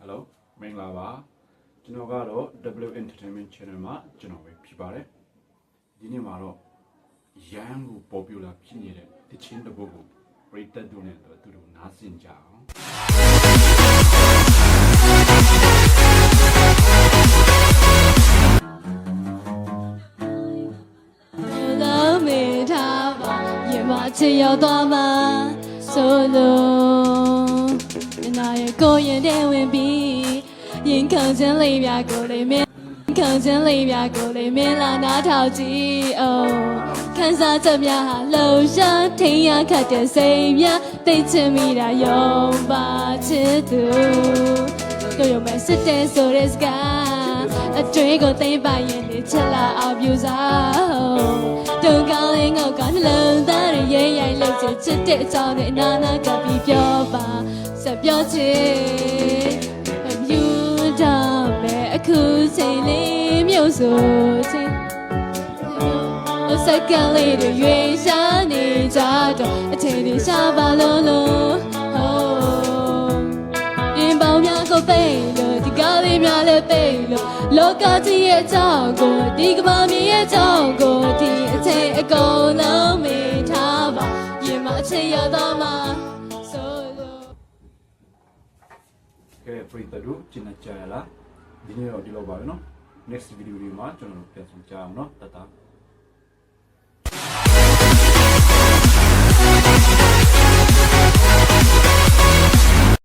Hello မင်္ဂလာပါကျွန်တော်ကတော့ W Entertainment Channel မှာကျွန်တော်ပဲဖြစ်ပါတယ်ဒီနေ့မှာတော့ရန်ကိုပေါ်ပြလာဖြစ်နေတဲ့တချင်းတစ်ပုဒ်ကိုပရိသတ်တို့နဲ့သူတို့နားဆင်ကြအောင်ချစ်ရောက်သွားမှာဆိုလို့နာရဲ့ကိုရင်တဲ့ဝင်ပြီးရင်ခံခြင်းလေးပြကိုလေးမင်းခံခြင်းလေးပြကိုလေးမင်းလာနားထောင်ကြည့်အောင်ခံစားချက်များဟာလှုပ်ရှားထင်ရခတ်တဲ့စိတ်များသိချင်မိတာယုံပါချစ်သူတို့ရုံမဲ့စစ်တဲ့ဆိုတဲ့စကားအတွေ့ကိုသိမ့်ပါရင်လေချစ်လာအောင်ပြူစားတုံကောင်းလေးငေါကနှလုံးသားရဲ့ရဲရိုင်လို့ချစ်တဲ့အကြောင်းနဲ့နာနာကပြီးပြောပါဆက်ပြောချင်မြူတော့မဲ့အခုချိန်လေးမျိုးဆိုချင်းစက္ကန့်လေးတွေရွေးရှားနေကြတော့အချိန်တွေရှားပါလို့ရင်ပေါင်းများကိုသိလို့ဒီကားလေးများလည်းသိလို့လောကကြီးရဲ့အကြောင်းကိုဒီကမ္ဘာမြေရဲ့အကြောင်းကိုဒီအချိန်အကုန်လုံးမေ့ထားပါရင်မအချိန်ရောက်တော့မှဆိုလို့ကဲပရိသတ်တို့ကျင်ကြရလားဒီနေ့တော့ဒီလိုပါပဲเนาะ next video ဒီမှာကျွန်တော်တို့ပြန်ဆောင်ကြအောင်เนาะတတ်တာ